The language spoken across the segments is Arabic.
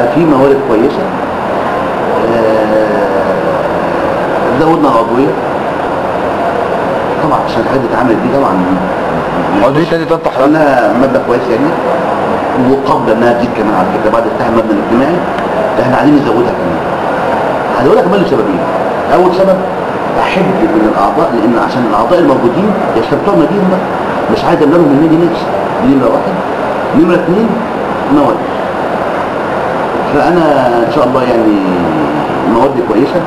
في موارد كويسة. زودنا عضوية طبعا عشان الحاجات اللي اتعملت دي طبعا عضوية دي تفتح لها مبلغ كويس يعني، وقبل انها تزيد كمان على فكرة بعد افتتاح المبنى الاجتماعي احنا عايزين نزودها كمان. هقول لك كمان لسببين. اول سبب احب من الاعضاء، لان عشان الاعضاء الموجودين يستمتعوا بيهم بقى، مش عايز املى لهم النادي ناس. دي نمرة واحد. نمرة اتنين مواد. فانا ان شاء الله يعني مواد كويسة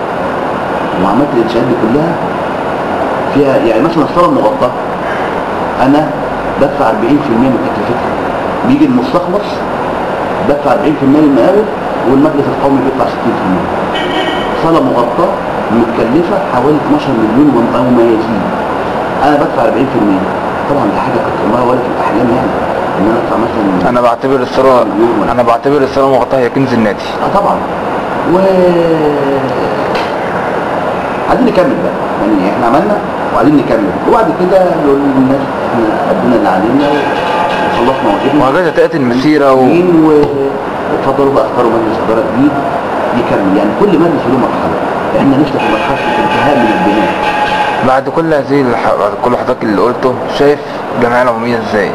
وعملت الانشاءات دي كلها فيها، يعني مثلا الصالة المغطاة انا بدفع 40% من تكلفتها، بيجي المستخلص بدفع 40% للمقاول والمجلس القومي بيدفع 60%. صالة مغطاة متكلفة حوالي 12 مليون او ما يزيد، انا بدفع 40%. طبعا دي حاجة كنت عمرها ولا في الاحلام يعني ان انا ادفع مثلا. انا بعتبر الصالة المغطاة هي كنز النادي. طبعا. و عايزين نكمل بقى، يعني احنا عملنا وعايزين نكمل، وبعد كده نقول للناس احنا قدمنا اللي علينا وخلصنا واجبنا وهكذا تأتي المسيرة واتفضلوا بقى اختاروا مجلس اداره جديد يكمل. يعني كل مجلس له مرحله، احنا لسه في مرحله الانتهاء من البناء. بعد كل هذه بعد كل حضرتك اللي قلته، شايف الجمعية العمومية ازاي؟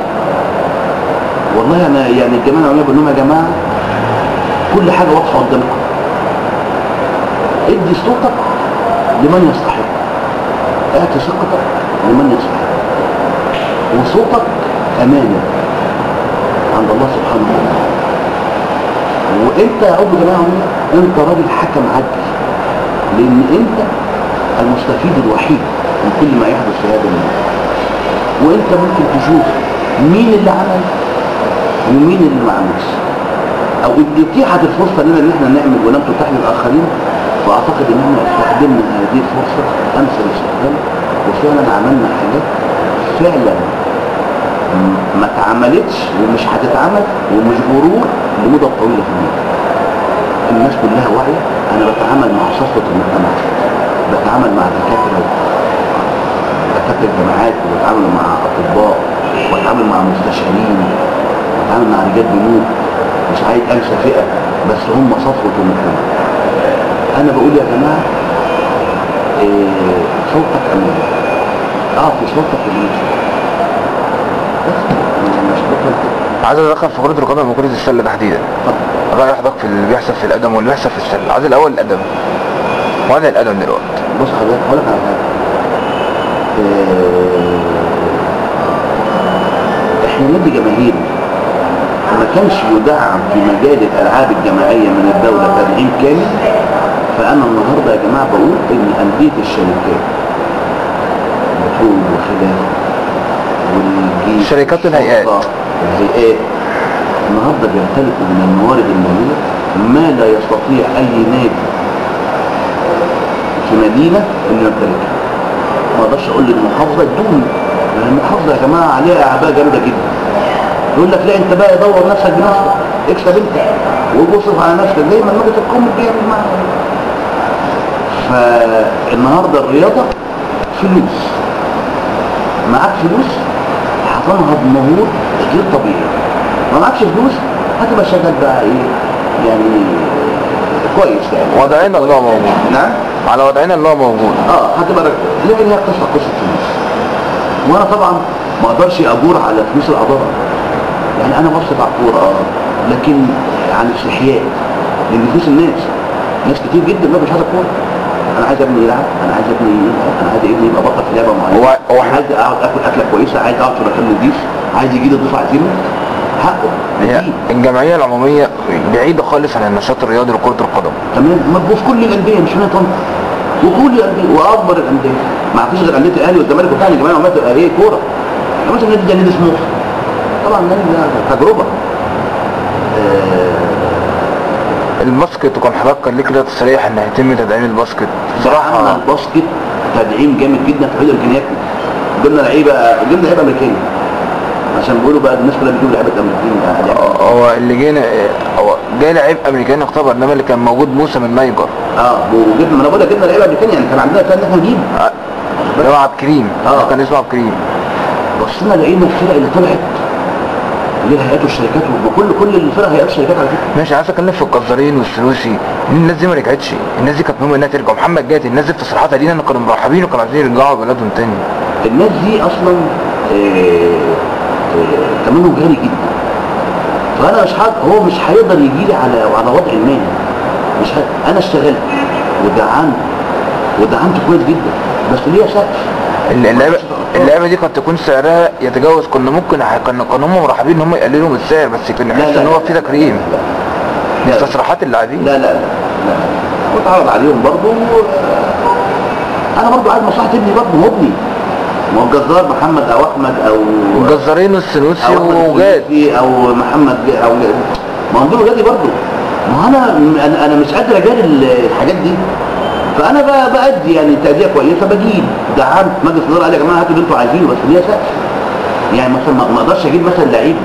والله انا يعني الجمعيه العموميه بقول لهم يا جماعه كل حاجه واضحه قدامكم، ادي صوتك لمن يستحق، اعطي ثقتك لمن يستحق، وصوتك امانه عند الله سبحانه وتعالى. وانت يا عضو جماعه عموميه انت راجل حكم عدل، لان انت المستفيد الوحيد من كل ما يحدث في هذا المجال. وانت ممكن تشوف مين اللي عمل ومين اللي ما عملش، او اتيحت الفرصه لنا ان احنا نعمل ولم تتاح للاخرين، فاعتقد ان احنا استخدمنا هذه الفرصه امثل استخدام، وفعلا عملنا حاجات فعلا ما اتعملتش ومش هتتعمل، ومش غرور لمده طويله في المجال. الناس كلها واعيه. انا بتعامل مع صفوه المجتمع، بتعامل مع دكاتره الجامعات، وبتعامل مع اطباء، وبتعامل مع مستشارين، وبتعامل مع رجال بنوك. مش عايز انسى فئه، بس هم صفوه المجتمع. انا بقول يا جماعه صوتك امانه، اعطي صوتك للناس. عايز ادخل في كرة القدم وكرة السلة تحديدا. رأي حضرتك في اللي بيحصل في القدم واللي بيحصل في السلة. عايز الاول القدم. وهذا القدم دلوقتي. بص حضرتك هقول لك على حاجه. احنا نادي جماهيري ما كانش يدعم في مجال الالعاب الجماعيه من الدوله تدعيم كامل. فانا النهارده يا جماعه بقول ان انديه الشركات بترول وخلافه والجيش شركات الهيئات النهارده بيمتلكوا من الموارد الماليه ما لا يستطيع اي نادي في مدينه انه يمتلكها. ما اقدرش اقول للمحافظه ادوني، لان المحافظه يا جماعه عليها اعباء جامده جدا. يقول لك لا انت بقى دور نفسك بنفسك، اكسب انت وبصرف على نفسك زي ما المجلس القومي بيعمل معاك. فالنهارده الرياضه فلوس، معاك فلوس هتنهض نهوض غير طبيعي، ما معكش فلوس هتبقى شغال بقى ايه يعني كويس يعني. وضعنا الله موجود. نعم على وضعنا الله موجود. هتبقى لكن هي قصه فلوس. وانا طبعا ما اقدرش اجور على فلوس الاداره، يعني انا بصرف على الكوره لكن عن استحياء، لان فلوس ناس كتير جدا ما مش عايز الكوره. انا عايز ابني يلعب، انا عايز ابني يلعب، انا عايز ابني يبقى بطل في لعبه معينه، انا عايز اقعد اكل اكله كويسه، عايز اقعد في مكان نضيف، عايز يجي لي ضيف عزيمه حقه. هي الجمعيه العموميه بعيده خالص عن النشاط الرياضي لكره القدم. تمام. ما في كل الانديه مش هنا طنطا، وكل الانديه واكبر الانديه ما فيش غير انديه الاهلي والزمالك وبتاع. الجمعيه العموميه تبقى ايه كوره. مثلا النادي ده نادي سموحه، طبعا النادي ده تجربه. الباسكت وكان حضرتك كان ليك كده تصريح ان هيتم تدعيم الباسكت. بصراحه الباسكت تدعيم جامد جدا في حدود امكانياتنا. جبنا لعيبه امريكيه، عشان بيقولوا بقى الناس كلها بتجيب لعيبه امريكيه. هو اللي جينا هو جاي لعيب امريكاني اختبر، انما اللي كان موجود موسى من نيجر. وجبنا، ما انا بقول لك جبنا لعيبه امريكيه، يعني كان عندنا بلان ان احنا نجيب اللي هو عبد الكريم. كان اسمه عبد الكريم. بصينا لقينا الفرق اللي طلعت ليه هيئات والشركات، وكل الفرق هيئات الشركات على فكره. ماشي، عايز اتكلم في الجزارين والسلوسي، الناس دي ما رجعتش، الناس دي كانت مهمه انها ترجع. محمد جات، الناس دي في تصريحاتها دي ان كانوا مرحبين وكانوا عايزين يرجعوا بلادهم تاني. الناس دي اصلا ثمنهم غالي جدا، فانا مش هو مش هيقدر يجي لي على وضع المالي، مش انا اشتغلت ودعمت كويس جدا، بس ليا سقف. اللعبه دي قد تكون سعرها يتجاوز، كنا ممكن كانوا هم مرحبين ان هم يقللوا من السعر، بس كنا نحس ان هو في تكريم. دي تصريحات اللاعبين. لا واتعرض عليهم برضه. انا برضه عايز مصلحه ابني، برضه هو ابني، ما هو الجزار محمد او احمد او الجزارين والسنوسي وجاد او محمد او ما هم دول جادي برضه. ما انا مش قادر اجاري الحاجات دي، فانا بادي يعني تاديه كويسه، بجيب دعمت مجلس الاداره قال يا جماعه هاتوا اللي انتوا عايزينه، بس ليا سقف. يعني مثلا ما اقدرش اجيب مثلا لعيب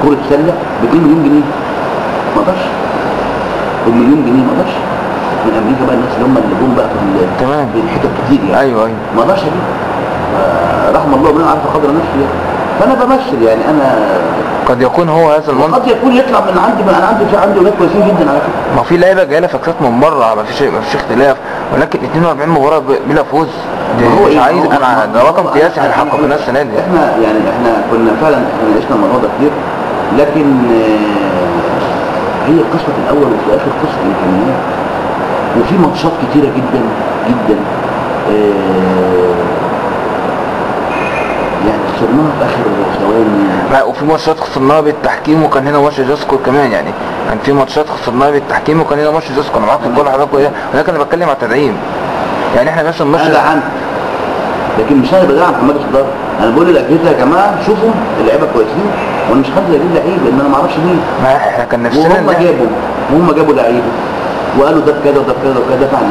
كره سله ب 2 مليون جنيه، ما اقدرش. ب مليون جنيه ما اقدرش. من امريكا بقى الناس اللي هم اللي جم بقى في الحتت كتير يعني. ايوه ما اقدرش اجيب. رحم الله ربنا عارف قدر نفسي يعني. فانا بمثل يعني، انا قد يكون هو هذا المنطق، قد يكون يطلع من عندي، انا عندي ولاد كويسين جدا على فكره. ما في لعيبه جايه فكرات من بره، ما فيش اختلاف، ولكن 42 مباراه بلا فوز مش عايز انا، ده رقم قياسي هيحققناه السنه دي. احنا كنا فعلا ناقشنا الموضوع ده كتير، لكن هي قصه الاول وفي الاخر قصه الامكانيات، وفي ماتشات كتيره جدا جدا يعني خسرناها في اخر ثواني، وفي ماتشات خسرناها بالتحكيم، وكان هنا ماتش جاسكو كمان يعني. كان في ماتشات خسرناها بالتحكيم وكان هنا ماتش جاسكو. انا معاك في كل حضراتكم ايه، ولكن انا بتكلم على التدعيم. يعني احنا مثلا ماتش انا دعمت، لكن مش انا بدعم في مجلس الاداره. انا بقول للاجهزه يا جماعه شوفوا اللعيبه كويسين، وانا مش هنزل اجيب لعيب لان انا ما اعرفش مين. ما احنا كان نفسنا وهم جابوا لعيبه وقالوا ده بكذا وده بكذا وكذا، فعلا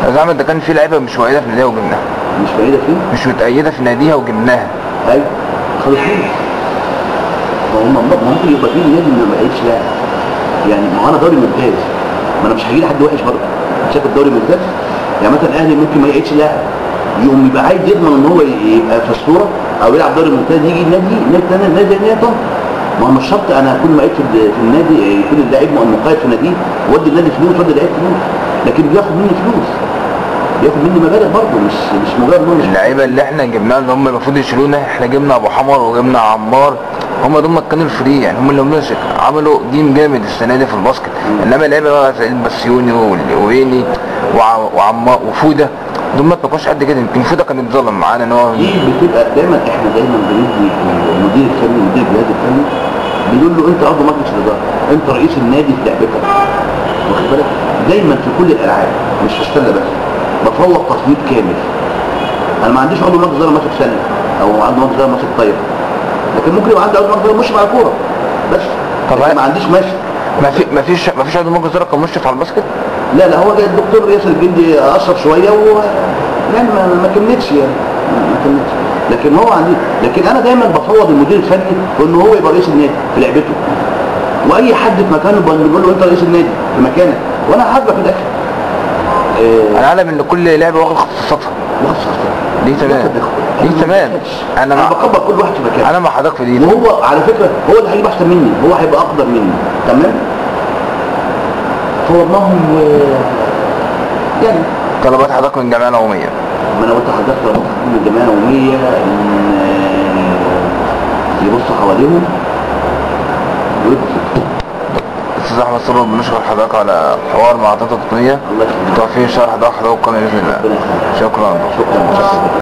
يا زعما ده كان في لعيبه مش مؤيده في ناديها وجبناها. مش مؤيده فين؟ مش متأيده في ناديها وجبناها. ايوه خلص فلوس. ما ممكن يبقى في نادي ما بقتش لاعب يعني. ما انا دوري ممتاز، ما انا مش هجي لي حد وحش برضه. شايف الدوري ممتاز يعني، مثلا الاهلي ممكن ما يقعدش لاعب، يقوم يبقى عايز يضمن ان هو يبقى في الصوره او يلعب دوري ممتاز، يجي نادي زي طن. ما هو مش شرط انا كل ما قعدت في النادي يكون اللاعب مقيد في ناديه وادي النادي فلوس وادي اللاعب فلوس، لكن بياخد مني فلوس، بياخد مني مبالغ برضه، مش مجرد اللعيبه اللي احنا جبناها اللي هم المفروض يشيلونا. احنا جبنا ابو حمر وجبنا عمار، هم دول كانوا الفري يعني، هم اللي عملوا جيم جامد السنه دي في الباسكت. انما اللعيبه بقى زي البسيوني والويني وعمار وفوده دول ما كانوش قد كده. يمكن فوده كان اتظلم معانا ان هو دي بتبقى دايما احنا بندي المدير الفني مدير الجهاز الفني بنقول له انت عضو مجلس الاداره، انت رئيس النادي في لعبتك، واخد بالك؟ دايما في كل الالعاب مش في السله بس بفوض تصويت كامل. انا ما عنديش عضو مجلس اداره ماسك سله او عضو مجلس اداره ماسك طايره، لكن ممكن يبقى عندي عضو مجلس اداره مشرف على الكوره بس. طب ما عنديش ماشي. ما فيش عضو مجلس اداره كان مشرف على الباسكت؟ لا هو جاي الدكتور ياسر الجندي اشرف شويه يعني ما كملتش يعني، ما كملتش. لكن هو عندي، لكن انا دايما بفوض المدير الفني ان هو يبقى رئيس النادي في لعبته، واي حد في مكانه بنقول له انت رئيس النادي في مكانك وانا هحاسبك في الاخر. انا عالم ان كل لعبه واخد اختصاصاتها. دي تمام، دي تمام. انا بكبر كل واحد في مكانه. انا مع حضرتك في دي. وهو على فكره هو اللي هيبقى احسن مني، هو هيبقى اقدر مني، تمام. فوضناهم يعني طلبات حضرتك من الجمعيه العموميه. ما انا قلت لحضرتك طلبات من الجمعيه العموميه ان يبصوا حواليهم ويبصوا. استاذ احمد سرور بنشكر حضرتك على حوار مع عطاء التقنيه. الله يخليك. بالتوفيق ان شاء الله حضرتك وقناه باذن الله. شكرا.